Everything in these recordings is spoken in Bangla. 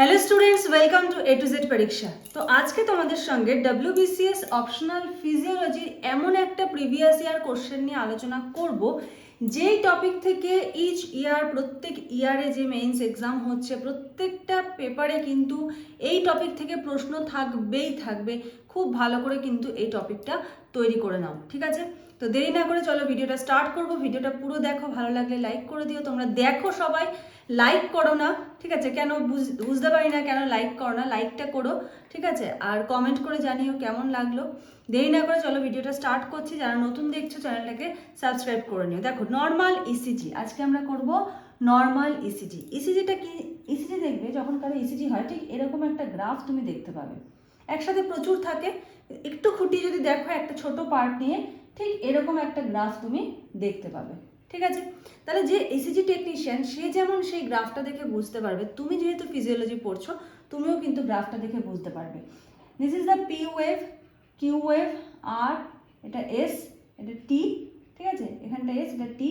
Hello students, welcome to A to Z পরীক্ষা। তো আজকে তোমাদের সঙ্গে WBCS অপশনাল ফিজিওলজির এমন একটা প্রিভিয়াস ইয়ার কোশ্চেন নিয়ে আলোচনা করব যেই টপিক থেকে ইচ ইয়ার প্রত্যেক ইয়ারে যে মেইনস এক্সাম হচ্ছে প্রত্যেকটা পেপারে কিন্তু এই টপিক থেকে প্রশ্ন থাকবেই থাকবে। খুব ভালো করে কিন্তু এই টপিকটা তৈরি করে নাও, ঠিক আছে? তো দেরি না করে চলো ভিডিওটা স্টার্ট করব। ভিডিওটা পুরো দেখো, ভালো লাগলে লাইক করে দিও। তোমরা দেখো সবাই, লাইক করো না, ঠিক আছে? কেন বুঝতে পারি না কেন লাইক করো না, লাইকটা করো, ঠিক আছে? আর কমেন্ট করে জানিও কেমন লাগলো। দেরি না করে চলো ভিডিওটা স্টার্ট করছি। যারা নতুন দেখছো চ্যানেলটাকে সাবস্ক্রাইব করে নিও। দেখো, নর্মাল ইসিজি আজকে আমরা করব। নর্মাল ইসিজি, ইসিজিটা কি? ইসিজি দেখবে যখন কারো ইসিজি হয় ঠিক এরকম একটা গ্রাফ তুমি দেখতে পাবে। একসাথে প্রচুর থাকে, একটু খুঁটিয়ে যদি দেখো একটা ছোট পার্ট নিয়ে ঠিক এরকম একটা গ্রাফ তুমি দেখতে পাবে, ঠিক আছে? তাহলে যে ইসিজি টেকনিশিয়ান সে যেমন সেই গ্রাফটা দেখে বুঝতে পারবে, তুমি যেহেতু ফিজিওলজি পড়ছো তুমিও কিন্তু গ্রাফটা দেখে বুঝতে পারবে। This is the P wave, Q wave, R এটা এস, এটা টি, ঠিক আছে? এখানটা এস, এটা টি,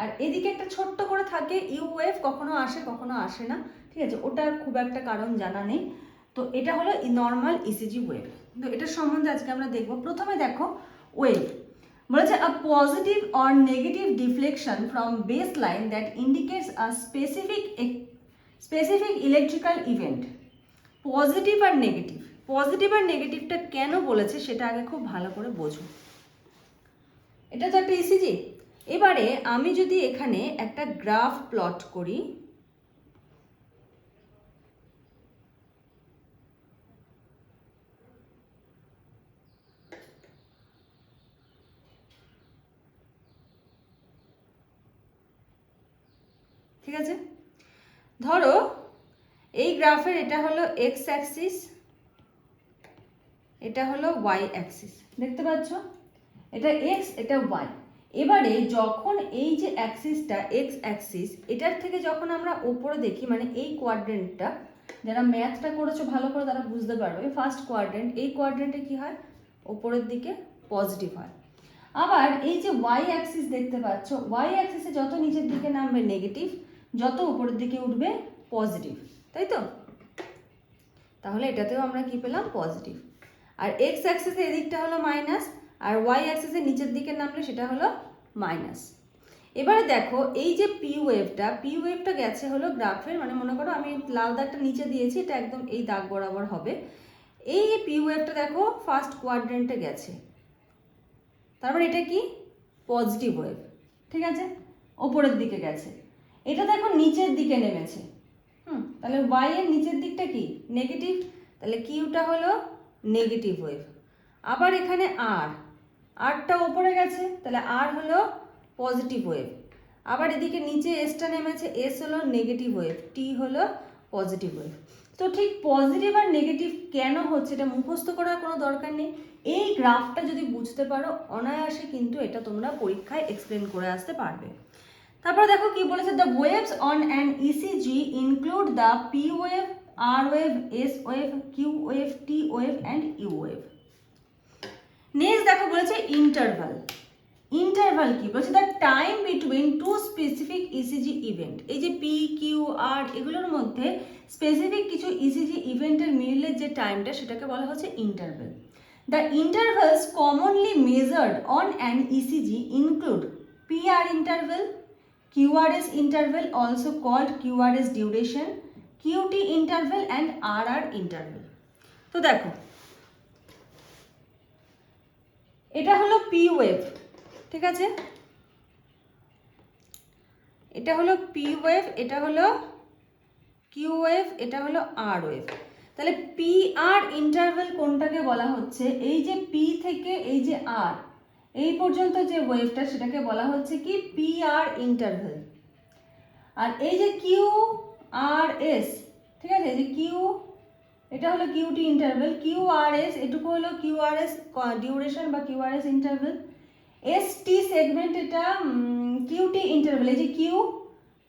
আর এদিকে একটা ছোট্ট করে থাকে ইউ ওয়েভ, কখনো আসে কখনো আসে না, ঠিক আছে? ওটার খুব একটা কারণ জানা নেই। তো এটা হলো নর্মাল ইসিজি ওয়েভ। তো এটার সম্বন্ধে আজকে আমরা দেখব। প্রথমে দেখো ওয়েভ বলেছে a positive or negative deflection from baseline that indicates a specific electrical event. Positive আর নেগেটিভ, পজিটিভ আর নেগেটিভটা কেন বলেছে সেটা আগে খুব ভালো করে বোঝো। এটা তো একটা ইসিজি। এবারে আমি যদি এখানে একটা গ্রাফ প্লট করি, ঠিক আছে? ধরো এই গ্রাফের এটা হলো এক্স অ্যাক্সিস, এটা হলো ওয়াই অ্যাক্সিস, দেখতে পাচ্ছ? এটা এক্স, এটা ওয়াই। এবারে যখন এই যে অ্যাক্সিসটা এক্স অ্যাক্সিস, এটার থেকে যখন আমরা ওপরে দেখি, মানে এই কোয়াড্রেন্টটা, যারা ম্যাথটা করেছো ভালো করে তারা বুঝতে পারবে, ফার্স্ট কোয়াড্রেন্ট, এই কোয়াড্রেন্টে কি হয়? ওপরের দিকে পজিটিভ হয়। আবার এই যে ওয়াই অ্যাক্সিস দেখতে পাচ্ছ, ওয়াই অ্যাক্সিসে যত নিচের দিকে নামবে নেগেটিভ, যত উপরের দিকে উঠবে পজিটিভ, তাই তো? তাহলে এটাতেও আমরা কি পেলাম? পজিটিভ। আর এক্স অ্যাক্সিসের এদিকটা হলো মাইনাস, আর ওয়াই অ্যাক্সিসের নিচের দিকে নামলে সেটা হলো মাইনাস। এবারে দেখো এই যে পি ওয়েভটা গেছে হলো গ্রাফের, মানে মনে করো আমি লাল দাগটা নিচে দিয়েছি, এটা একদম এই দাগ বরাবর হবে। এই পি ওয়েভটা দেখো ফার্স্ট কোয়াড্রেন্টে গেছে, তারপর এটা কি? পজিটিভ ওয়েভ, ঠিক আছে? ওপরের দিকে গেছে। এটা দেখো নিচের দিকে নেমেছে, তাহলে ওয়াই এর নিচের দিকটা কি? নেগেটিভ, তাহলে কিউটা হলো নেগেটিভ ওয়েভ। আবার এখানে আরটা ওপরে গেছে, তাহলে আর হলো পজিটিভ ওয়েভ। আবার এদিকে নিচে এসটা নেমেছে, এস হলো নেগেটিভ ওয়েভ, টি হলো পজিটিভ ওয়েভ। তো ঠিক পজিটিভ আর নেগেটিভ কেন হচ্ছে এটা মুখস্থ করার কোনো দরকার নেই। এই গ্রাফটা যদি বুঝতে পারো অনায়াসে কিন্তু এটা তোমরা পরীক্ষায় এক্সপ্লেন করে আসতে পারবে। তারপর দেখো কি বলেছে, the waves on an ECG include the P wave, R wave, S wave, Q wave, T wave and U wave. Next দেখো বলেছে ইন্টারভাল। ইন্টারভাল কি বলছে? The time between two specific ECG event. এই যে পি, কিউ, আর এগুলোর মধ্যে স্পেসিফিক কিছু ইসিজি ইভেন্টের মিডলের যে টাইমটা সেটাকে বলা হচ্ছে interval. The intervals commonly measured on an ECG include PR interval, QRS interval also called QRS duration, QT interval and RR interval. তো দেখো এটা হলো পি ওয়েভ, ঠিক আছে? এটা হলো পি ওয়েভ, এটা হলো কিউ ওয়েভ, এটা হলো আর ওয়েভ। তাহলে পি আর ইন্টারভেল কোনটাকে বলা হচ্ছে? এই যে পি থেকে এই যে আর এই পর্যন্ত যে ওয়েভটা সেটাকে বলা হচ্ছে কি? P R interval. আর এই যে কিউ আর এস, ঠিক আছে? এই যে কিউ, এটা হলো QT interval, Q R S এটুকু হলো কিউ আর এস ডিউরেশন বা Q R S interval. S T segment, এটা কিউটি ইন্টারভেল। এই যে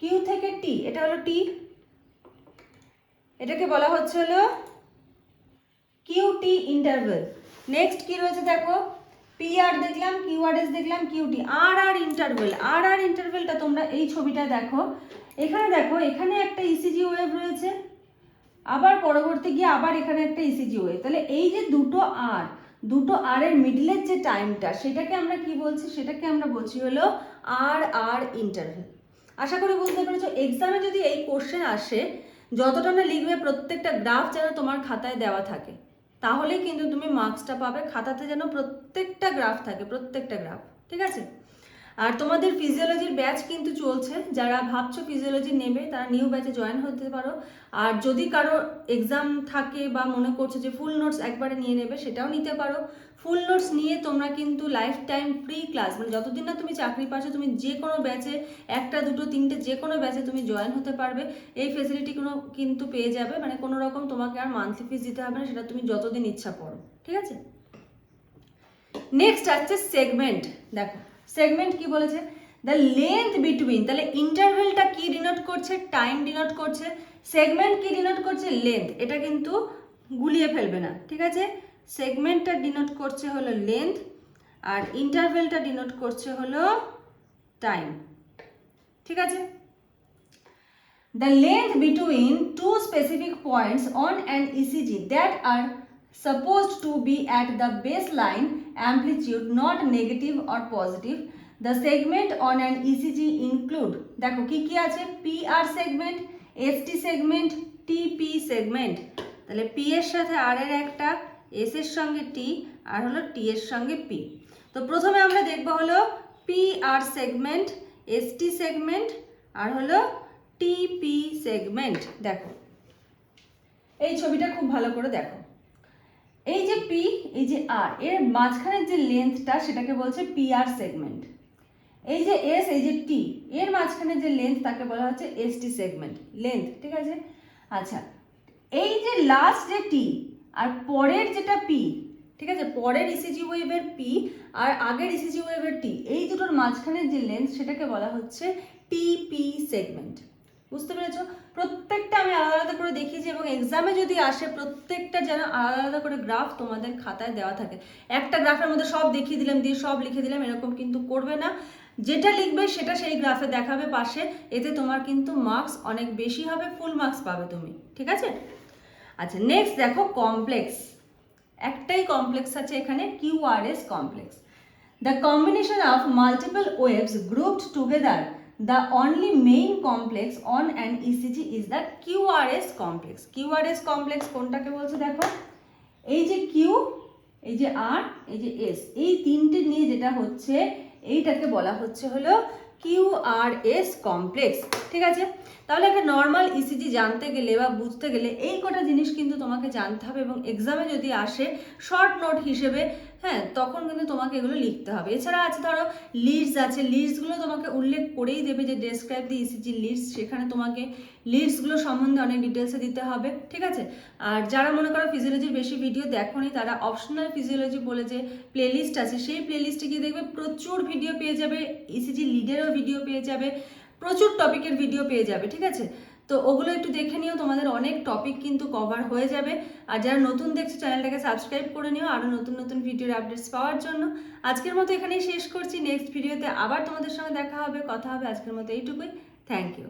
কিউ থেকে টি, এটা হলো টি, এটাকে বলা হচ্ছে হলো কিউটি ইন্টারভেল। নেক্সট কি রয়েছে দেখো, পি আর দেখলাম, কিউ আর এস দেখলাম, কিউটি, আর আর ইন্টারভেল। আর আর ইন্টারভেলটা তোমরা এই ছবিটা দেখো, এখানে দেখো এখানে একটা ইসিজি ওয়েভ রয়েছে, আবার পরবর্তী গিয়ে আবার এখানে একটা ইসিজি ওয়েভ। তাহলে এই যে দুটো আর এর মিডলের যে টাইমটা সেটাকে আমরা কি বলছি, সেটাকে আমরা বলছি হলো আর ইন্টারভেল। আশা করি বুঝতে পেরেছো। এক্সামে যদি এই কোশ্চেন আসে, যতটা না লিখবে প্রত্যেকটা গ্রাফ যেন তোমার খাতায় দেওয়া থাকে, তাহলেই কিন্তু তুমি মার্কসটা পাবে। খাতাতে যেন প্রত্যেকটা গ্রাফ থাকে, প্রত্যেকটা গ্রাফ, ঠিক আছে। আর তোমাদের ফিজিওলজির ব্যাচ কিন্তু চলছে, যারা ভাবছো ফিজিওলজি নেবে তারা নিউ ব্যাচে জয়েন হতে পারো। আর যদি কারো এক্সাম থাকে বা মনে করছো যে ফুল নোটস একবারে নিয়ে নেবে, সেটাও নিতে পারো। ফুল নোটস নিয়ে তোমরা কিন্তু লাইফ টাইম ফ্রি ক্লাস, মানে যতদিন না তুমি চাকরি পাচ্ছ, তুমি যে কোনো ব্যাচে, একটা দুটো তিনটে যে কোনো ব্যাচে তুমি জয়েন হতে পারবে। এই ফেসিলিটিগুলো কিন্তু পেয়ে যাবে, মানে কোনো রকম তোমাকে আর মান্থলি ফিস দিতে হবে না, সেটা তুমি যতদিন ইচ্ছা পড়ো, ঠিক আছে। নেক্সট আছে সেগমেন্ট। দেখো সেগমেন্ট কি বলেছে, দ্য লেন্থ বিটুইন, তাহলে ইন্টারভেলটা কি ডিনোট করছে, টাইম ডিনোট করছে। সেগমেন্ট কি ডিনোট করছে, লেন্থ। এটা কিন্তু গুলিয়ে ফেলবে না, ঠিক আছে। সেগমেন্টটা ডিনোট করছে হলো লেন্থ, আর ইন্টারভেলটা ডিনোট করছে হলো টাইম, ঠিক আছে। The length between two specific points on an ECG that are supposed to be at the baseline amplitude, not negative or positive. The segment on an ECG include, দেখো কি কি আছে, PR segment, ST segment, TP segment। তাহলে P এর সাথে R এর একটা, S এর সঙ্গে T, আর হলো T এর সঙ্গে P। তো প্রথমে আমরা দেখব হলো PR segment, ST segment, আর হলো TP segment। দেখো এই ছবিটা খুব ভালো করে দেখো, এই যে পি, এই যে আর, এর মাঝখানের যে লেন্থটা সেটাকে বলছে পিআর সেগমেন্ট। এই যে এস, এই যে টি, এর মাঝখানে যে লেন্থ তাকে বলা হচ্ছে এসটি সেগমেন্ট লেন্থ, ঠিক আছে। আচ্ছা, এই যে লাস্ট যে টি আর পরের যেটা পি, ঠিক আছে, পরের ইসিজি ওয়েভের পি আর আগের ইসিজি ওয়েভের টি, এই দুটোর মাঝখানের যে লেন্থ সেটাকে বলা হচ্ছে টিপি সেগমেন্ট। বুঝতে পেরেছো? প্রত্যেকটা আমি আলাদা আলাদা করে দেখিয়েছি, এবং এক্সামে যদি আসে প্রত্যেকটা যেন আলাদা আলাদা করে গ্রাফ তোমাদের খাতায় দেওয়া থাকে। একটা গ্রাফের মধ্যে সব দেখিয়ে দিলাম, দিয়ে সব লিখে দিলাম, এরকম কিন্তু করবে না। যেটা লিখবে সেটা সেই গ্রাফে দেখাবে পাশে, এতে তোমার কিন্তু মার্কস অনেক বেশি হবে, ফুল মার্কস পাবে তুমি, ঠিক আছে। আচ্ছা নেক্সট দেখো কমপ্লেক্স। একটাই কমপ্লেক্স আছে এখানে, QRS complex. The combination of multiple waves grouped together, the only main complex on an ECG is the QRS complex. QRS complex কোনটাকে বলছে দেখো, এই যে Q, এই যে R, এই যে S, এই তিনটে নিয়ে যেটা হচ্ছে এইটাকে বলা হচ্ছে হলো QRS complex, ঠিক আছে। তাহলে একটা নর্মাল ইসিজি জানতে গেলে বা বুঝতে গেলে এই কটা জিনিস কিন্তু তোমাকে জানতে হবে, এবং এক্সামে যদি আসে শর্ট নোট হিসেবে, হ্যাঁ, তখন কিন্তু তোমাকে এগুলো লিখতে হবে। এছাড়া আছে ধরো লিডস আছে, লিডসগুলো তোমাকে উল্লেখ করেই দেবে যে ডেসক্রাইব দি ইসিজি লিডস, সেখানে তোমাকে লিডসগুলো সম্বন্ধে অনেক ডিটেলসে দিতে হবে, ঠিক আছে। আর যারা মনে করো ফিজিওলজির বেশি ভিডিও দেখোনি, তারা অপশনাল ফিজিওলজি বলে যে প্লেলিস্ট আছে, সেই প্লেলিস্টে গিয়ে দেখবে প্রচুর ভিডিও পেয়ে যাবে, ইসিজি লিডেরও ভিডিও পেয়ে যাবে, প্রচুর টপিকের ভিডিও পেয়ে যাবে, ঠিক আছে। তো ওগুলো একটু দেখে নিও, তোমাদের অনেক টপিক কিন্তু কভার হয়ে যাবে। আর যারা নতুন দেখছো চ্যানেলটাকে সাবস্ক্রাইব করে নিও আরও নতুন নতুন ভিডিওর আপডেটস পাওয়ার জন্য। আজকের মতো এখানেই শেষ করছি, নেক্সট ভিডিওতে আবার তোমাদের সঙ্গে দেখা হবে, কথা হবে। আজকের মতো এইটুকুই, থ্যাংক ইউ।